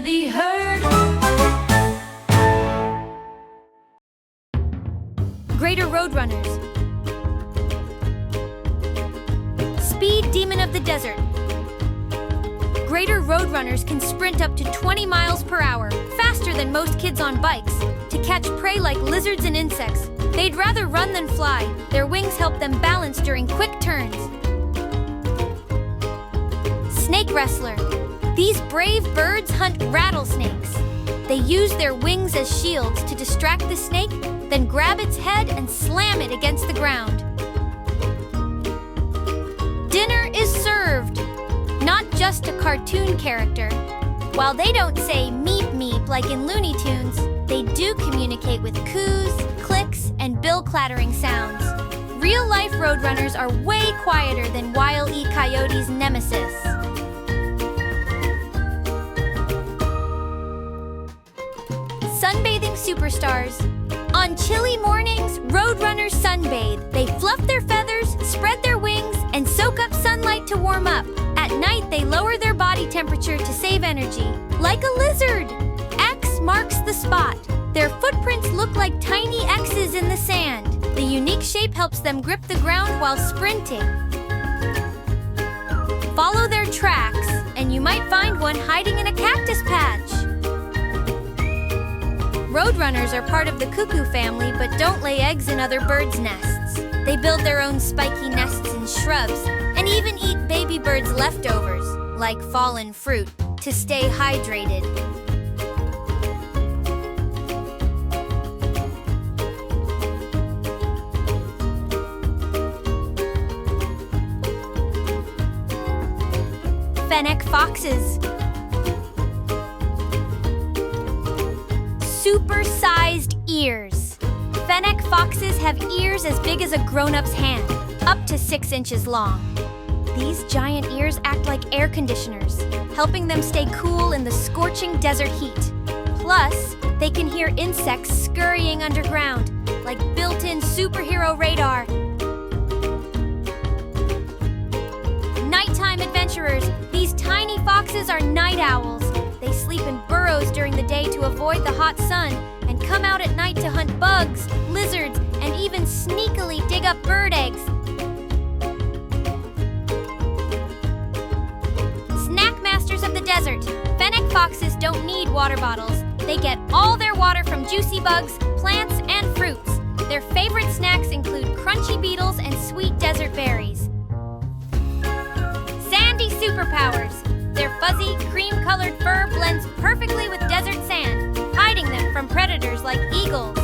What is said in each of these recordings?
the herd. Greater Roadrunners. Speed Demon of the Desert. Greater Roadrunners can sprint up to 20 miles per hour, faster than most kids on bikes, to catch prey like lizards and insects. They'd rather run than fly. Their wings help them balance during quick turns. Snake Wrestler. These brave birds hunt rattlesnakes. They use their wings as shields to distract the snake, then grab its head and slam it against the ground. Dinner is served. Not just a cartoon character. While they don't say meep meep like in Looney Tunes, they do communicate with coos, clicks, and bill clattering sounds. Real-life roadrunners are way quieter than Wile E. Coyote's nemesis. Sunbathing superstars. On chilly mornings, roadrunners sunbathe. They fluff their feathers, spread their wings, and soak up sunlight to warm up. At night, they lower their body temperature to save energy. Like a lizard! X marks the spot. Their footprints look like tiny X's in the sand. The unique shape helps them grip the ground while sprinting. Follow their tracks, and you might find one hiding in a cactus patch. Roadrunners are part of the cuckoo family, but don't lay eggs in other birds' nests. They build their own spiky nests in shrubs, and even eat baby birds' leftovers, like fallen fruit, to stay hydrated. Fennec foxes. Super-sized ears. Fennec foxes have ears as big as a grown-up's hand, up to 6 inches long. These giant ears act like air conditioners, helping them stay cool in the scorching desert heat. Plus, they can hear insects scurrying underground, like built-in superhero radar. Nighttime adventurers. These tiny foxes are night owls. They sleep in burrows during the day to avoid the hot sun and come out at night to hunt bugs, lizards, and even sneakily dig up bird eggs. Snack masters of the desert. Fennec foxes don't need water bottles. They get all their water from juicy bugs, plants, and fruits. Their favorite snacks include crunchy beetles and sweet desert berries. Sandy superpowers. Their fuzzy, cream-colored fur blends perfectly with desert sand, hiding them from predators like eagles.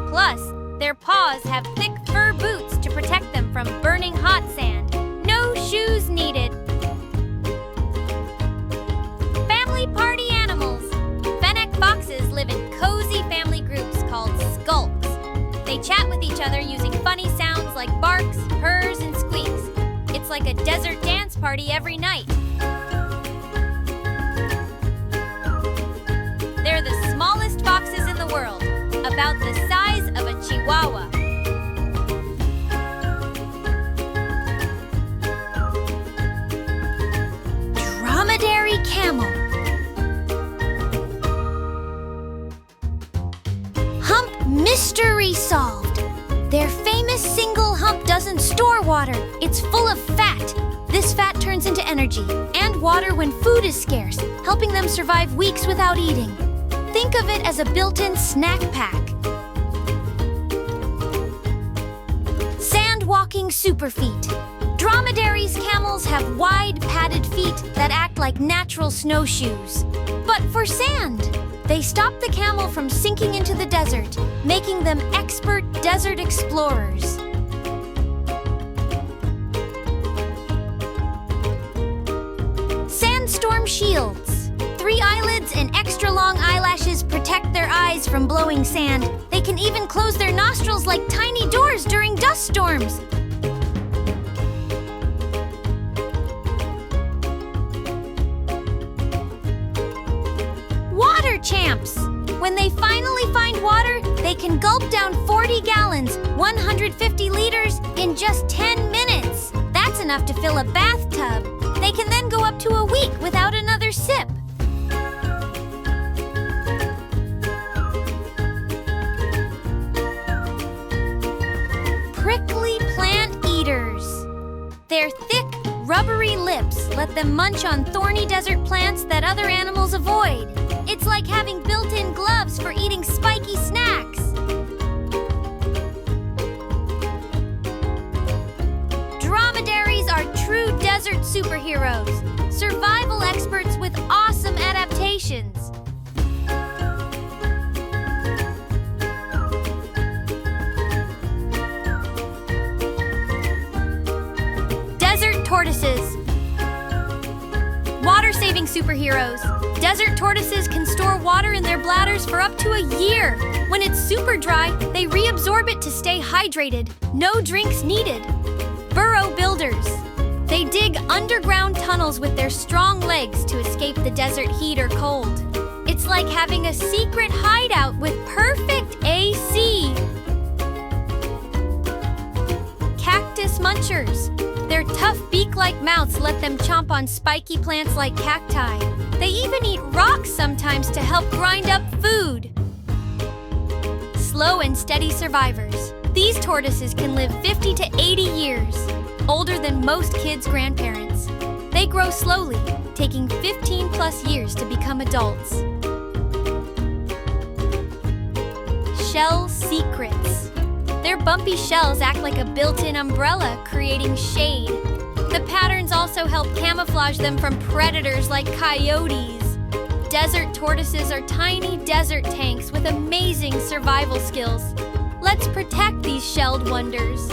Plus, their paws have thick fur boots to protect them from burning hot sand. No shoes needed. Family party animals. Fennec foxes live in cozy family groups called skulks. They chat with each other using funny sounds like barks, purrs, and squeaks. It's like a desert dance party every night. They're the smallest foxes in the world, about the size of a chihuahua. Dromedary camel. Hump mystery solved. Their famous single hump doesn't store water. It's full of fat. This fat turns into energy and water when food is scarce, helping them survive weeks without eating. Think of it as a built-in snack pack. Sand-walking superfeet. Dromedaries' camels have wide, padded feet that act like natural snowshoes. But for sand, they stop the camel from sinking into the desert, making them expert desert explorers. Sandstorm shields. 3 eyelids and extra long eyelashes protect their eyes from blowing sand. They can even close their nostrils like tiny doors during dust storms. Water champs. When they finally find water, they can gulp down 40 gallons, 150 liters, in just 10 minutes. That's enough to fill a bathtub. They can then go up to a week without another sip. let them munch on thorny desert plants that other animals avoid. It's like having built-in gloves for eating spiky snacks. Dromedaries are true desert superheroes, survival experts with awesome adaptations. Desert tortoises. Water-saving superheroes. Desert tortoises can store water in their bladders for up to a year. When it's super dry, they reabsorb it to stay hydrated. No drinks needed. Burrow builders. They dig underground tunnels with their strong legs to escape the desert heat or cold. It's like having a secret hideout with perfect AC. Cactus munchers. Their tough beak-like mouths let them chomp on spiky plants like cacti. They even eat rocks sometimes to help grind up food. Slow and steady survivors. These tortoises can live 50 to 80 years, older than most kids' grandparents. They grow slowly, taking 15 plus years to become adults. Shell secrets. Their bumpy shells act like a built-in umbrella, creating shade. The patterns also help camouflage them from predators like coyotes. Desert tortoises are tiny desert tanks with amazing survival skills. Let's protect these shelled wonders.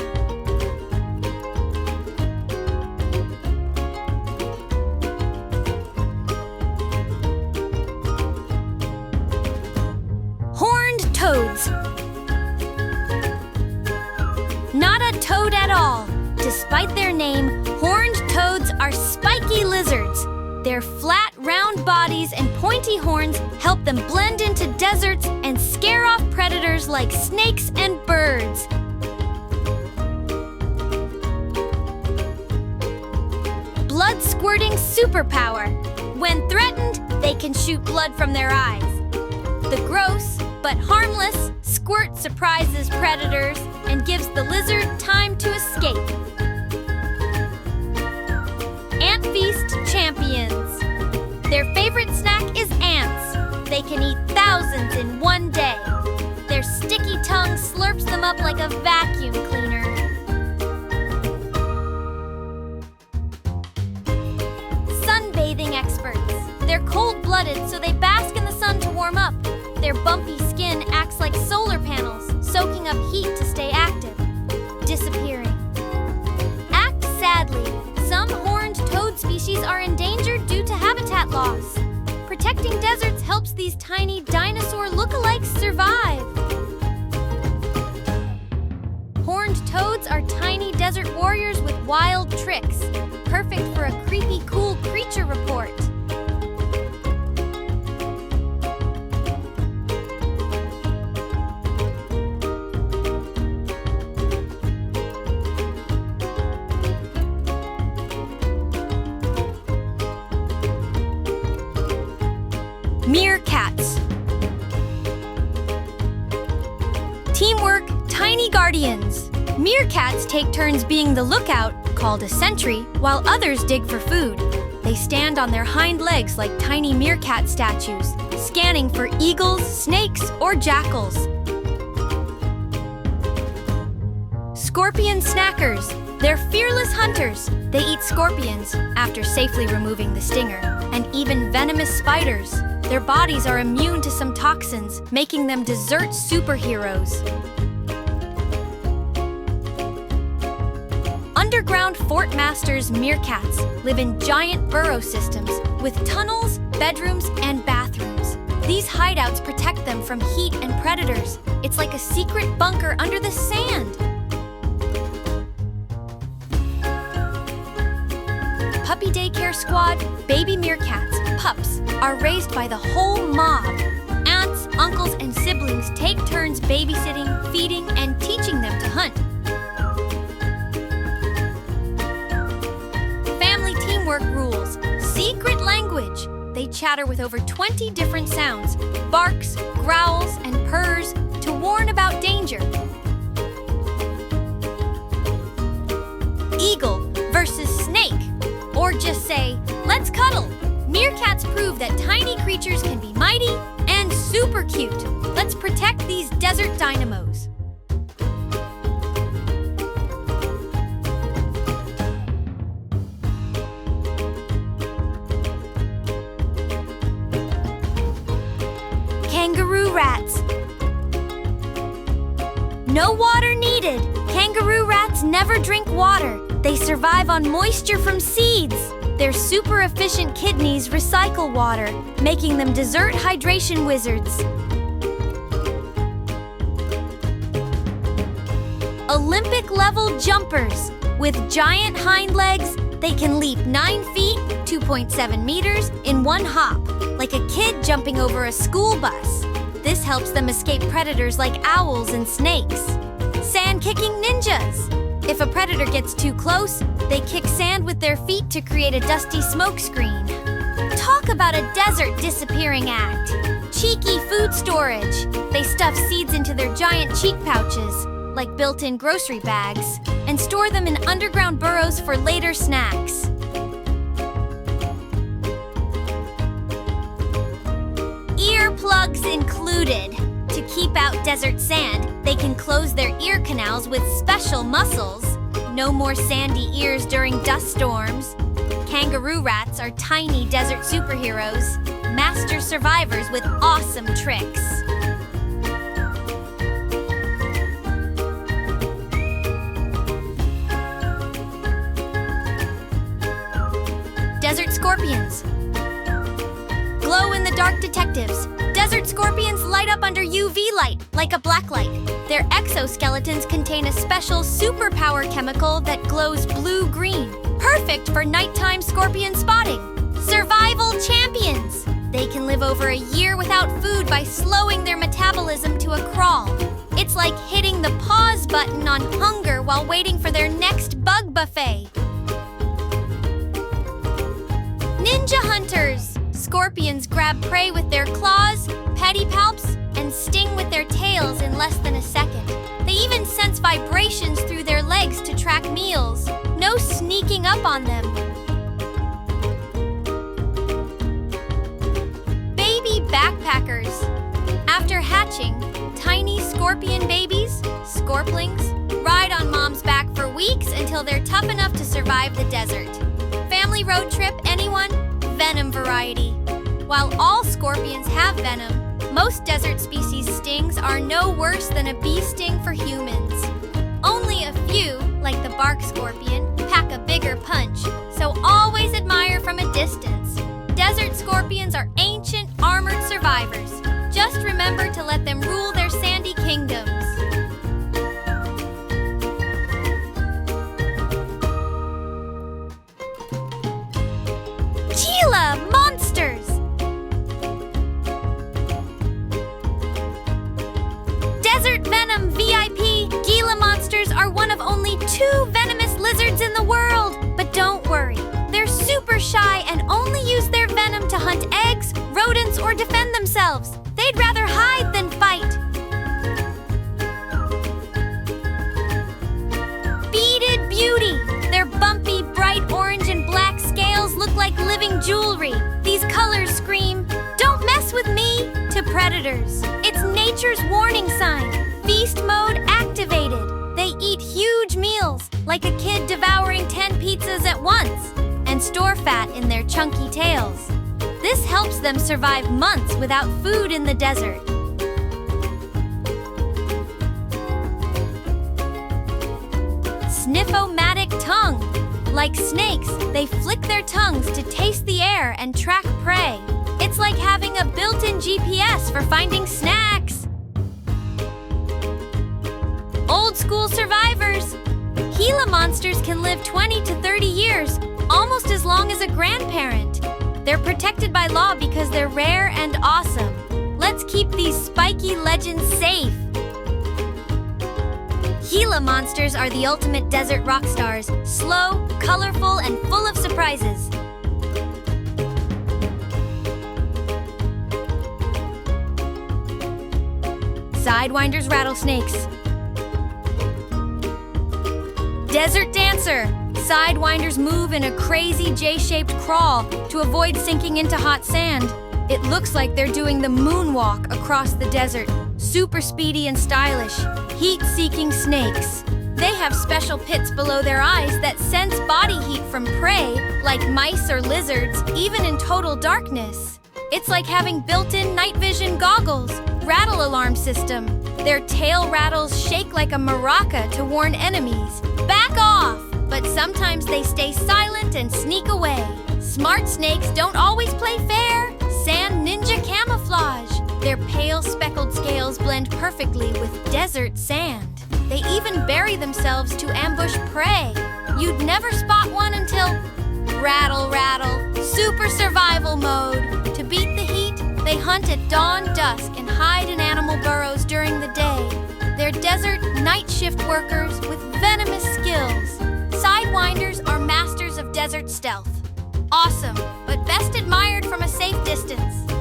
Horned toads. Not a toad at all. Despite their name, horned toads are spiky lizards. Their flat, round bodies and pointy horns help them blend into deserts and scare off predators like snakes and birds. Blood-squirting superpower. When threatened, they can shoot blood from their eyes. The gross, but harmless, squirt surprises predators and gives the lizard time to escape. Ant feast champions. Their favorite snack is ants. They can eat thousands in one day. Their sticky tongue slurps them up like a vacuum cleaner. Sunbathing experts. They're cold-blooded, so they bask in the sun to warm up. Their bumpy skin acts like solar panels, soaking up heat to stay active. Disappearing. Act sadly. Some horned toad species are endangered due to habitat loss. Protecting deserts helps these tiny dinosaur lookalikes survive. Horned toads are tiny desert warriors with wild tricks, perfect for a creepy, cool creature report. Meerkats. Teamwork, tiny guardians. Meerkats take turns being the lookout, called a sentry, while others dig for food. They stand on their hind legs like tiny meerkat statues, scanning for eagles, snakes, or jackals. Scorpion snackers. They're fearless hunters. They eat scorpions, after safely removing the stinger, and even venomous spiders. Their bodies are immune to some toxins, making them desert superheroes. Underground fort masters meerkats live in giant burrow systems with tunnels, bedrooms, and bathrooms. These hideouts protect them from heat and predators. It's like a secret bunker under the sand. Puppy daycare squad, baby meerkats, pups, are raised by the whole mob. Aunts, uncles, and siblings take turns babysitting, feeding, and teaching them to hunt. Family teamwork rules. Secret language. They chatter with over 20 different sounds, barks, growls, and purrs to warn about danger. Eagle versus snake, or Or just say, let's cuddle. Meerkats prove that tiny creatures can be mighty and super cute. Let's protect these desert dynamos. Kangaroo rats. No water needed. Kangaroo rats never drink water. They survive on moisture from seeds. Their super efficient kidneys recycle water, making them desert hydration wizards. Olympic-level jumpers. With giant hind legs, they can leap 9 feet, 2.7 meters, in one hop, like a kid jumping over a school bus. This helps them escape predators like owls and snakes. Sand-kicking ninjas. If a predator gets too close, they kick sand with their feet to create a dusty smokescreen. Talk about a desert disappearing act. Cheeky food storage. They stuff seeds into their giant cheek pouches, like built-in grocery bags, and store them in underground burrows for later snacks. Earplugs included. To keep out desert sand, they can close their ear canals with special muscles. No more sandy ears during dust storms. Kangaroo rats are tiny desert superheroes, master survivors with awesome tricks. Desert scorpions. Glow-in-the-dark detectives. Desert scorpions light up under UV light, like a blacklight. Their exoskeletons contain a special superpower chemical that glows blue-green, perfect for nighttime scorpion spotting. Survival champions! They can live over a year without food by slowing their metabolism to a crawl. It's like hitting the pause button on hunger while waiting for their next bug buffet. Ninja hunters! Scorpions grab prey with their claws, pedipalps, and sting with their tails in less than a second. They even sense vibrations through their legs to track meals. No sneaking up on them. Baby backpackers. After hatching, tiny scorpion babies, scorplings, ride on mom's back for weeks until they're tough enough to survive the desert. Family road trip, anyone? Venom variety. While all scorpions have venom, most desert species stings are no worse than a bee sting for humans. Only a few, like the bark scorpion, pack a bigger punch, so always admire from a distance. Desert scorpions are ancient, armored survivors. Just remember to let them rule their sandy kingdoms. Gila monsters! Desert Venom VIP, Gila monsters are one of only 2 venomous lizards in the world. But don't worry, they're super shy and only use their venom to hunt eggs, rodents, or defend themselves. They'd rather hide than fight. Beaded beauty. Their bumpy, bright orange and black scales look like living jewelry. These colors scream, "Don't mess with me," to predators. It's nature's warning sign. Feast mode activated. They eat huge meals, like a kid devouring 10 pizzas at once, and store fat in their chunky tails. This helps them survive months without food in the desert. Sniffomatic tongue. Like snakes, they flick their tongues to taste the air and track prey. It's like having a built-in GPS for finding snacks. Old school survivors. Gila monsters can live 20 to 30 years, almost as long as a grandparent. They're protected by law because they're rare and awesome. Let's keep these spiky legends safe. Gila monsters are the ultimate desert rock stars, slow, colorful, and full of surprises. Sidewinder's rattlesnakes. Desert dancer. Sidewinders move in a crazy J-shaped crawl to avoid sinking into hot sand. It looks like they're doing the moonwalk across the desert. Super speedy and stylish. Heat-seeking snakes. They have special pits below their eyes that sense body heat from prey, like mice or lizards, even in total darkness. It's like having built-in night vision goggles. Rattle alarm system. Their tail rattles shake like a maraca to warn enemies. Back off! But sometimes they stay silent and sneak away. Smart snakes don't always play fair. Sand ninja camouflage. Their pale speckled scales blend perfectly with desert sand. They even bury themselves to ambush prey. You'd never spot one until... Rattle, rattle. Super survival mode. To beat the heat, they hunt at dawn, dusk, and hide in animal burrows during the day. They're desert night shift workers with venomous skills. Sidewinders are masters of desert stealth. Awesome, but best admired from a safe distance.